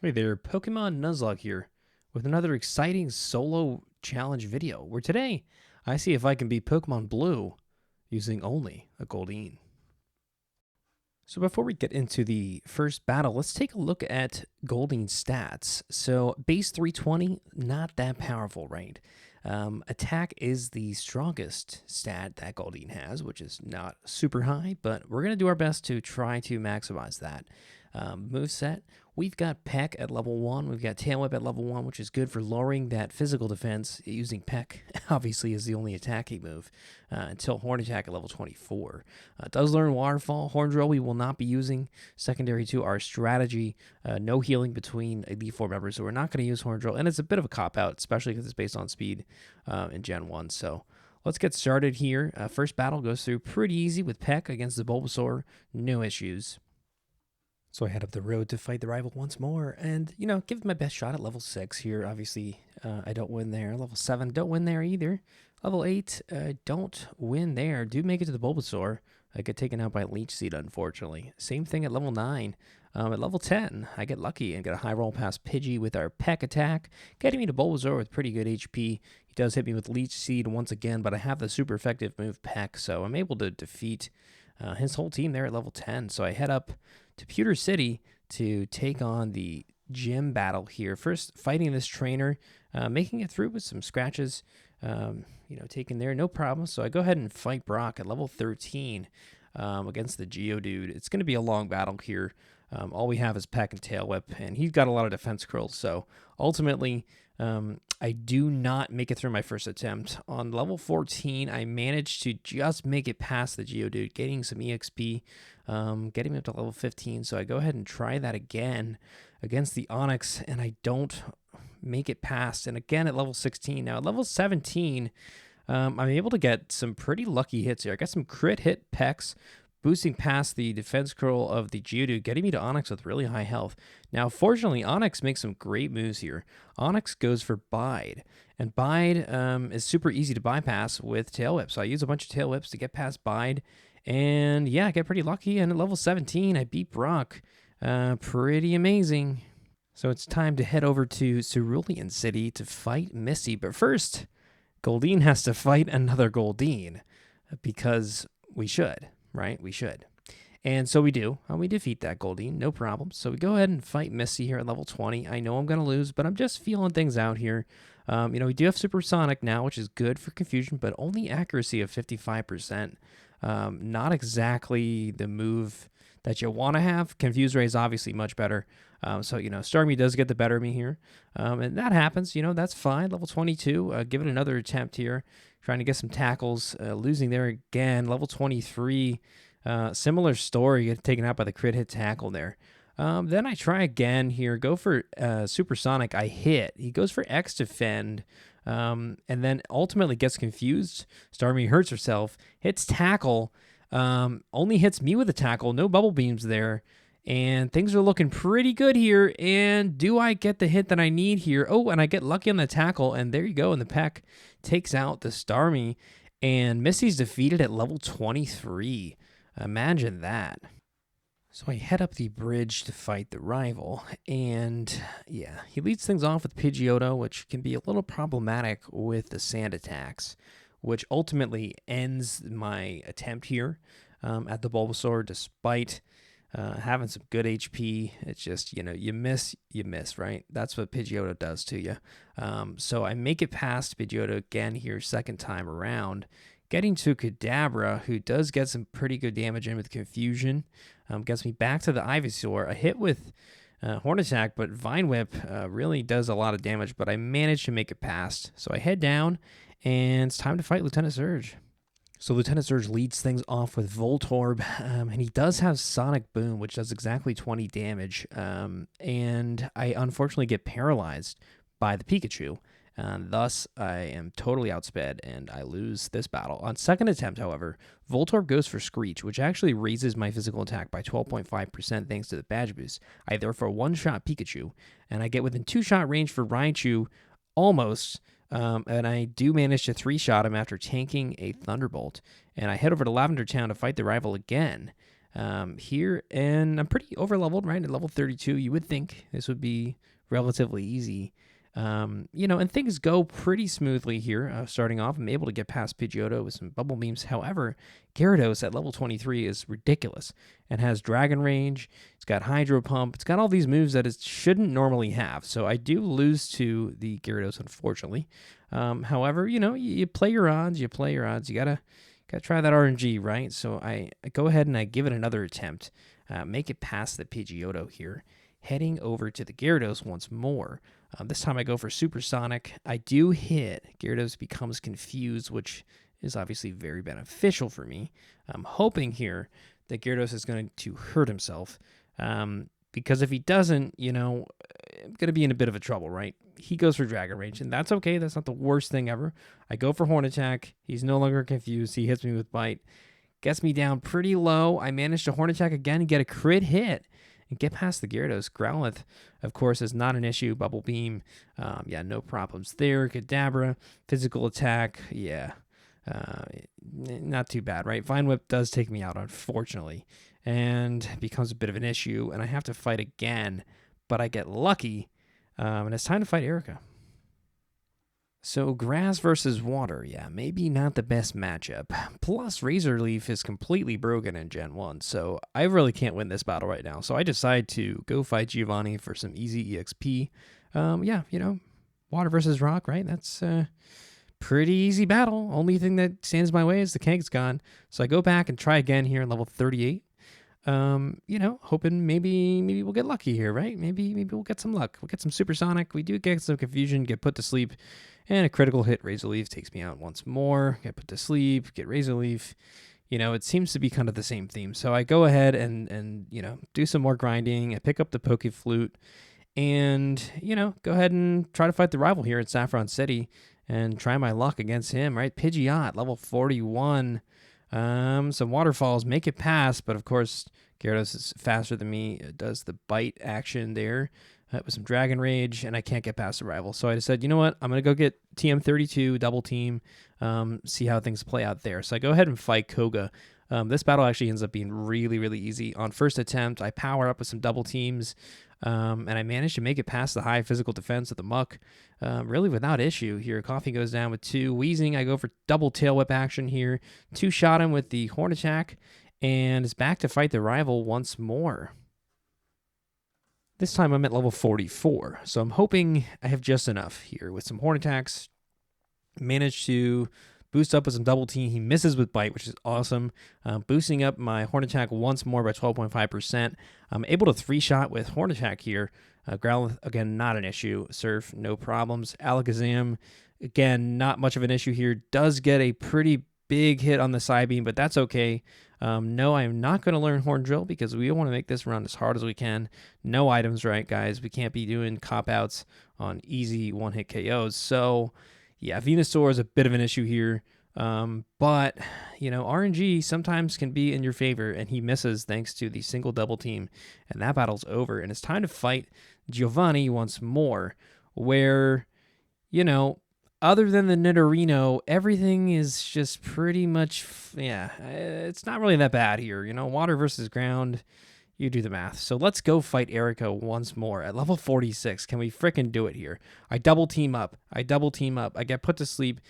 Hey there, Pokemon Nuzlocke here with another exciting solo challenge video where today I see if I can beat Pokemon Blue using only a Goldeen. So before we get into the first battle, let's take a look at Goldeen's stats. So base 320, not that powerful, right? Attack is the strongest stat that Goldeen has, which is not super high, but we're going to do our best to try to maximize that. Moveset, we've got Peck at level 1, we've got Tail Whip at level 1, which is good for lowering that physical defense. Using Peck, obviously, is the only attacking move until Horn Attack at level 24. It does learn Waterfall. Horn Drill we will not be using. Secondary to our strategy, no healing between Elite Four members, so we're not going to use Horn Drill, and it's a bit of a cop-out, especially because it's based on speed in Gen 1, so let's get started here. First battle goes through pretty easy with Peck against the Bulbasaur. No issues. So I head up the road to fight the rival once more and, give it my best shot at level 6 here. Obviously, I don't win there. Level 7, don't win there either. Level 8, don't win there. Do make it to the Bulbasaur. I get taken out by Leech Seed, unfortunately. Same thing at level 9. At level 10, I get lucky and get a high roll past Pidgey with our Peck attack, getting me to Bulbasaur with pretty good HP. He does hit me with Leech Seed once again, but I have the super effective move Peck, so I'm able to defeat his whole team there at level 10. So I head up to Pewter City to take on the gym battle here. First, fighting this trainer, making it through with some scratches, taken there, no problem. So I go ahead and fight Brock at level 13 against the Geodude. It's going to be a long battle here. All we have is Peck and Tail Whip, and he's got a lot of defense curls. So ultimately, I do not make it through my first attempt. On level 14, I managed to just make it past the Geodude, getting some EXP, getting me up to level 15. So I go ahead and try that again against the Onix, and I don't make it past. And again at level 16. Now at level 17, I'm able to get some pretty lucky hits here. I got some crit hit Pecks, boosting past the defense curl of the Geodude, getting me to Onix with really high health. Now, fortunately, Onix makes some great moves here. Onix goes for Bide, and Bide is super easy to bypass with Tail Whip. So I use a bunch of Tail Whips to get past Bide, and yeah, I get pretty lucky, and at level 17, I beat Brock. Pretty amazing. So it's time to head over to Cerulean City to fight Misty, but first, Goldeen has to fight another Goldeen, because we should. Right? We should. And so we do. We defeat that Goldeen, no problem. So we go ahead and fight Misty here at level 20. I know I'm going to lose, but I'm just feeling things out here. We do have Supersonic now, which is good for confusion, but only accuracy of 55%. Not exactly the move that you want to have. Confuse Ray is obviously much better. Starmie does get the better of me here. And that happens, that's fine. Level 22, give it another attempt here. Trying to get some tackles, losing there again. Level 23, similar story, get taken out by the crit hit tackle there. Then I try again here, go for Supersonic, I hit. He goes for X defend, and then ultimately gets confused. Starmie hurts herself, hits tackle, only hits me with a tackle, no bubble beams there. And things are looking pretty good here. And do I get the hit that I need here? Oh, and I get lucky on the tackle. And there you go. And the Peck takes out the Starmie. And Misty's defeated at level 23. Imagine that. So I head up the bridge to fight the rival. And yeah, he leads things off with Pidgeotto, which can be a little problematic with the sand attacks, which ultimately ends my attempt here at the Bulbasaur, despite having some good HP. It's just, you miss, right? That's what Pidgeotto does to you. So I make it past Pidgeotto again here, second time around, getting to Kadabra, who does get some pretty good damage in with Confusion. Gets me back to the Ivysaur. A hit with Horn Attack, but Vine Whip really does a lot of damage, but I managed to make it past. So I head down, and it's time to fight Lieutenant Surge. So Lieutenant Surge leads things off with Voltorb, and he does have Sonic Boom, which does exactly 20 damage, and I unfortunately get paralyzed by the Pikachu, and thus I am totally outsped, and I lose this battle. On second attempt, however, Voltorb goes for Screech, which actually raises my physical attack by 12.5% thanks to the badge boost. I therefore one-shot Pikachu, and I get within two-shot range for Raichu, almost. And I do manage to three-shot him after tanking a Thunderbolt. And I head over to Lavender Town to fight the rival again. here, and I'm pretty over leveled, right? At level 32, you would think this would be relatively easy. And things go pretty smoothly here. Starting off, I'm able to get past Pidgeotto with some bubble beams. However, Gyarados at level 23 is ridiculous and has Dragon Range. It's got Hydro Pump. It's got all these moves that it shouldn't normally have. So I do lose to the Gyarados, unfortunately. However, you play your odds. You gotta try that RNG, right? So I go ahead and I give it another attempt. Make it past the Pidgeotto here. Heading over to the Gyarados once more. This time I go for Supersonic. I do hit. Gyarados becomes confused, which is obviously very beneficial for me. I'm hoping here that Gyarados is going to hurt himself. Because if he doesn't, I'm going to be in a bit of a trouble, right? He goes for Dragon Range, and that's okay. That's not the worst thing ever. I go for Horn Attack. He's no longer confused. He hits me with Bite. Gets me down pretty low. I manage to Horn Attack again and get a crit hit. And get past the Gyarados. Growlithe, of course, is not an issue. Bubble Beam, no problems there. Kadabra, physical attack, not too bad, right? Vine Whip does take me out, unfortunately, and becomes a bit of an issue, and I have to fight again, but I get lucky, and it's time to fight Erika. So grass versus water, maybe not the best matchup. Plus, Razor Leaf is completely broken in Gen 1, so I really can't win this battle right now. So I decide to go fight Giovanni for some easy EXP. Water versus rock, right? That's a pretty easy battle. Only thing that stands my way is the Kangaskhan. So I go back and try again here in level 38. Hoping maybe we'll get lucky here, right? Maybe we'll get some luck. We'll get some Supersonic. We do get some confusion, get put to sleep, and a critical hit. Razor Leaf takes me out once more. Get put to sleep, get Razor Leaf. It seems to be kind of the same theme. So I go ahead and do some more grinding. I pick up the Poke Flute and, go ahead and try to fight the rival here at Saffron City and try my luck against him, right? Pidgeot, level 41. Some waterfalls make it past, but of course Gyarados is faster than me. It does the bite action there with some Dragon Rage, and I can't get past the rival. So I decided, you know what? I'm going to go get TM32, double team, see how things play out there. So I go ahead and fight Koga. This battle actually ends up being really, really easy. On first attempt, I power up with some double teams, and I managed to make it past the high physical defense of the Muck, really without issue here. Coffee goes down with 2. Wheezing, I go for double tail whip action here. 2-shot him with the Horn Attack, and is back to fight the rival once more. This time I'm at level 44, so I'm hoping I have just enough here with some Horn Attacks. Managed to boost up with some double team. He misses with Bite, which is awesome. Boosting up my Horn Attack once more by 12.5%. I'm able to 3-shot with Horn Attack here. Growlithe, again, not an issue. Surf, no problems. Alakazam, again, not much of an issue here. Does get a pretty big hit on the side beam, but that's okay. No, I am not going to learn Horn Drill because we want to make this run as hard as we can. No items, right, guys? We can't be doing cop-outs on easy one-hit KOs. So, yeah, Venusaur is a bit of an issue here. But, RNG sometimes can be in your favor, and he misses thanks to the single double team. And that battle's over, and it's time to fight Giovanni once more, where, other than the Nidorino, everything is just pretty much, it's not really that bad here. Water versus ground, you do the math. So let's go fight Erika once more at level 46. Can we frickin' do it here? I double team up. I get put to sleep.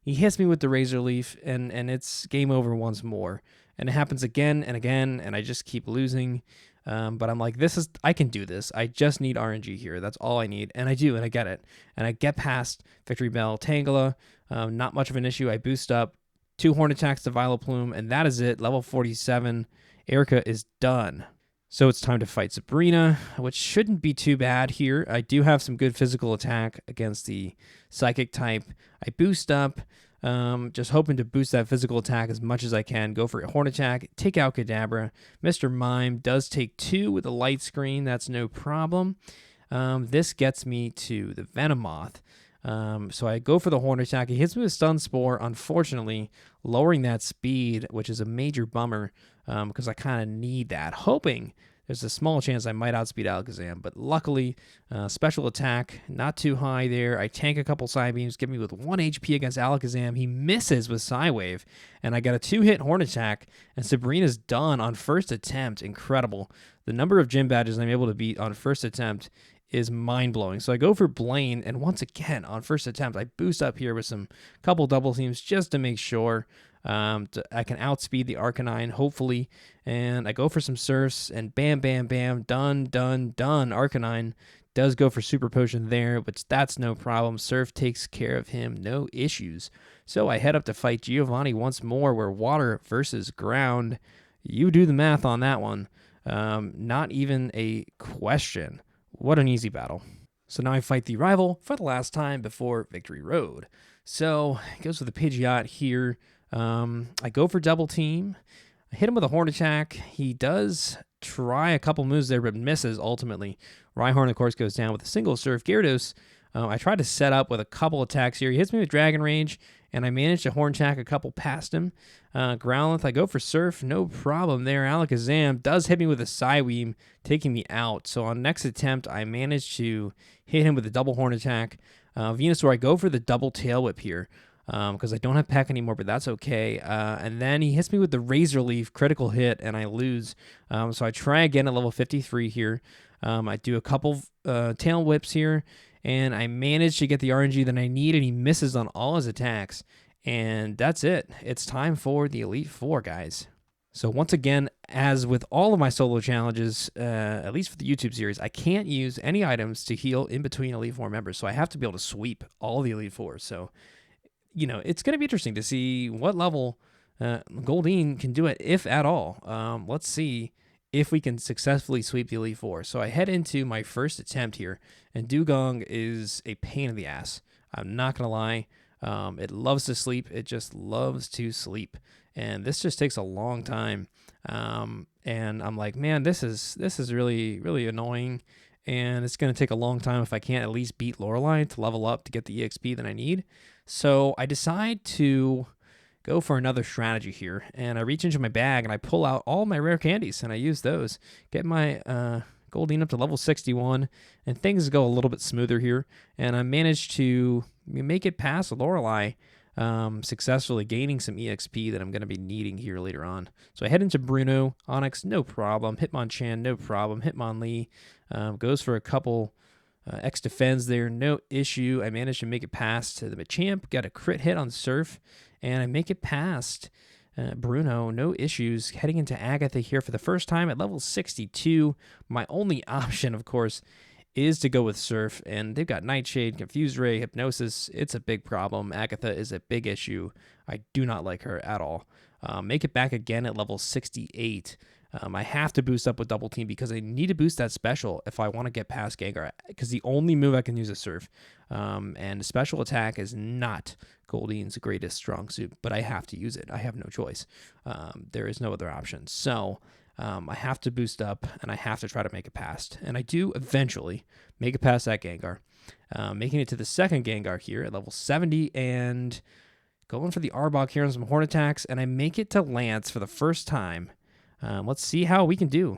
He hits me with the Razor Leaf, and it's game over once more. And it happens again and again, and I just keep losing. But I'm like, I can do this. I just need RNG here. That's all I need. And I do, and I get it. And I get past Victory Bell, Tangela. Not much of an issue. I boost up 2 Horn Attacks to Vileplume, and that is it. Level 47. Erika is done. So it's time to fight Sabrina, which shouldn't be too bad here. I do have some good physical attack against the Psychic type. I boost up, just hoping to boost that physical attack as much as I can. Go for a Horn Attack, take out Kadabra. Mr. Mime does take 2 with a light screen. That's no problem. This gets me to the Venomoth. So I go for the Horn Attack. He hits me with Stun Spore, unfortunately, lowering that speed, which is a major bummer because I kind of need that. Hoping there's a small chance I might outspeed Alakazam, but luckily, special attack, not too high there. I tank a couple Psy Beams, give me with 1 HP against Alakazam. He misses with Psy Wave, and I got a 2-hit Horn Attack, and Sabrina's done on first attempt. Incredible. The number of gym badges I'm able to beat on first attempt is mind-blowing. So I go for Blaine, and once again, on first attempt, I boost up here with some couple double teams just to make sure I can outspeed the Arcanine, hopefully. And I go for some Surfs, and bam, bam, bam, done, done, done. Arcanine does go for Super Potion there, but that's no problem. Surf takes care of him, no issues. So I head up to fight Giovanni once more, where water versus ground. You do the math on that one. Not even a question. What an easy battle. So now I fight the rival for the last time before Victory Road. So it goes with the Pidgeot here. I go for double team. I hit him with a Horn Attack. He does try a couple moves there, but misses ultimately. Rhyhorn, of course, goes down with a single Surf. Gyarados, I tried to set up with a couple attacks here. He hits me with Dragon Rage, and I managed to Horn Attack a couple past him. Growlithe, I go for Surf, no problem there. Alakazam does hit me with a Psybeam, taking me out. So on next attempt, I managed to hit him with a double Horn Attack. Venusaur, I go for the double Tail Whip here because I don't have Peck anymore, but that's okay. And then he hits me with the Razor Leaf, critical hit, and I lose. So I try again at level 53 here. I do a couple Tail Whips here, and I manage to get the RNG that I need, and he misses on all his attacks. And that's it. It's time for the Elite Four, guys. So once again, as with all of my solo challenges, at least for the YouTube series, I can't use any items to heal in between Elite Four members. So I have to be able to sweep all the Elite Fours. So, you know, it's going to be interesting to see what level Goldeen can do it, if at all. Let's see if we can successfully sweep the Elite Four. So I head into my first attempt here, and Dugong is a pain in the ass. I'm not going to lie. It loves to sleep. It just loves to sleep. And this just takes a long time. And I'm like, man, this is really, really annoying. And it's going to take a long time if I can't at least beat Lorelei to level up to get the EXP that I need. So I decide to go for another strategy here. And I reach into my bag and I pull out all my rare candies and I use those. Get my Goldeen up to level 61, and things go a little bit smoother here. And I managed to make it past Lorelei, successfully gaining some EXP that I'm going to be needing here later on. So I head into Bruno. Onyx, no problem. Hitmonchan, no problem. Hitmonlee goes for a couple X defends there, no issue. I managed to make it past the Machamp, got a crit hit on Surf, and I make it past Bruno, no issues. Heading into Agatha here for the first time at level 62. My only option, of course, is to go with Surf, and they've got Nightshade, Confused Ray, Hypnosis. It's a big problem. Agatha is a big issue. I do not like her at all. Make it back again at level 68. I have to boost up with Double Team because I need to boost that special if I want to get past Gengar, because the only move I can use is Surf. And special attack is not Goldeen's greatest strong suit, but I have to use it. I have no choice. There is no other option. So I have to boost up, and I have to try to make it past. And I do eventually make it past that Gengar. Making it to the second Gengar here at level 70, and going for the Arbok here on some Horn Attacks, and I make it to Lance for the first time. Let's see how we can do.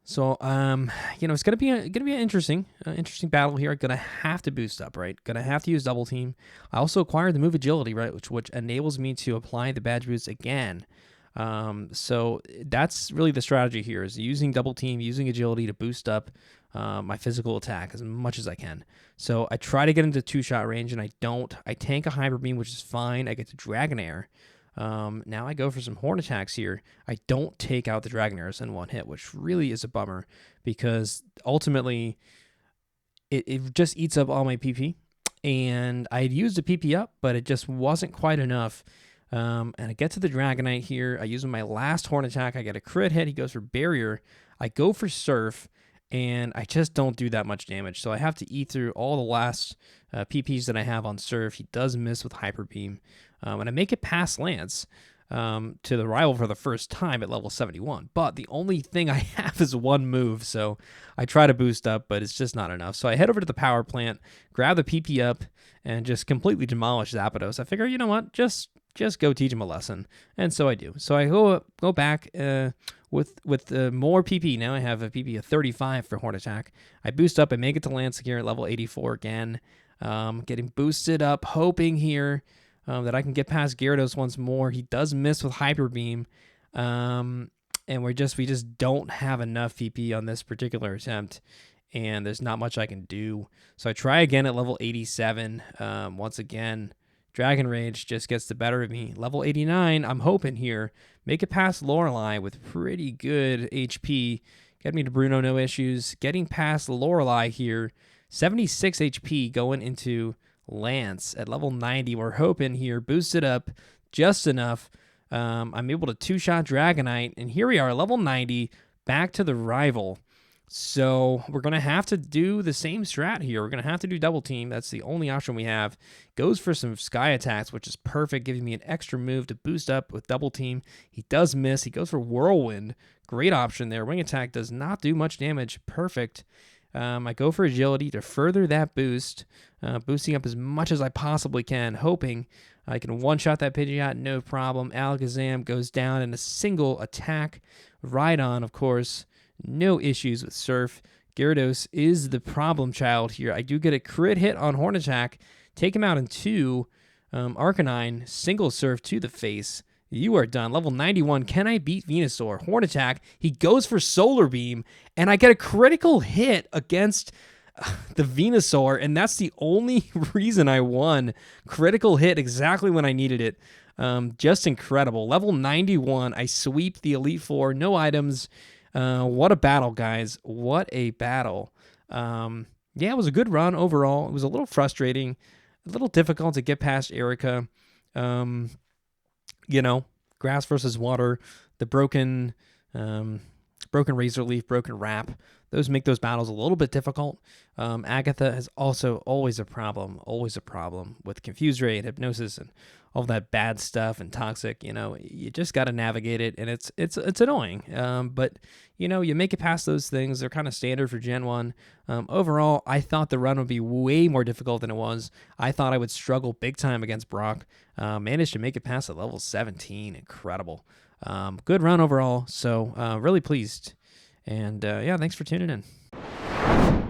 So, it's gonna be an interesting battle here. Gonna have to boost up, right? Gonna have to use Double Team. I also acquired the move Agility, right, which enables me to apply the badge boost again. So that's really the strategy here: is using Double Team, using Agility to boost up my physical attack as much as I can. So I try to get into 2-shot range, and I don't. I tank a Hyper Beam, which is fine. I get to Dragonair. Now I go for some Horn Attacks here. I don't take out the Dragonairs in one hit, which really is a bummer because ultimately it just eats up all my PP. And I had used a PP up, but it just wasn't quite enough. And I get to the Dragonite here. I use my last Horn Attack. I get a crit hit. He goes for Barrier. I go for Surf, and I just don't do that much damage. So I have to eat through all the last PPs that I have on Surf. He does miss with Hyper Beam. And I make it past Lance to the rival for the first time at level 71. But the only thing I have is one move, so I try to boost up, but it's just not enough. So I head over to the power plant, grab the PP up, and just completely demolish Zapdos. I figure, you know what, just just go teach him a lesson. And so I do. So I go back with more PP. Now I have a PP of 35 for Horn Attack. I boost up. I make it to Lance here at level 84 again. Getting boosted up, hoping here that I can get past Gyarados once more. He does miss with Hyper Beam. And we just don't have enough PP on this particular attempt. And there's not much I can do. So I try again at level 87. Once again, Dragon Rage just gets the better of me. Level 89, I'm hoping here. Make it past Lorelei with pretty good HP. Get me to Bruno, no issues. Getting past Lorelei here. 76 HP going into Lance at level 90. We're hoping here. Boost it up just enough. I'm able to two-shot Dragonite. And here we are, level 90. Back to the rival. So we're going to have to do the same strat here. We're going to have to do double team. That's the only option we have. Goes for some sky attacks, which is perfect, giving me an extra move to boost up with double team. He does miss. He goes for whirlwind. Great option there. Wing attack does not do much damage. Perfect. I go for agility to further that boost, boosting up as much as I possibly can, hoping I can one-shot that Pidgeot, no problem. Alakazam goes down in a single attack. Rhydon, of course, no issues with Surf. Gyarados is the problem child here. I do get a crit hit on Horn Attack, take him out in 2. Arcanine, single Surf to the face. You are done. Level 91. Can I beat Venusaur? Horn Attack. He goes for Solar Beam, and I get a critical hit against the Venusaur, and that's the only reason I won. Critical hit exactly when I needed it. Just incredible. Level 91. I sweep the Elite Four. No items. What a battle, guys. What a battle. Yeah, it was a good run overall. It was a little frustrating, a little difficult to get past Erika. You know, grass versus water, the broken razor leaf, broken wrap. Those make those battles a little bit difficult. Agatha is also always a problem with Confuse Ray and Hypnosis and all that bad stuff and toxic. You know, you just got to navigate it, and it's annoying. But you know, you make it past those things. They're kind of standard for Gen 1. Overall, I thought the run would be way more difficult than it was. I thought I would struggle big time against Brock. Managed to make it past at level 17. Incredible. Good run overall. So really pleased. And yeah, thanks for tuning in.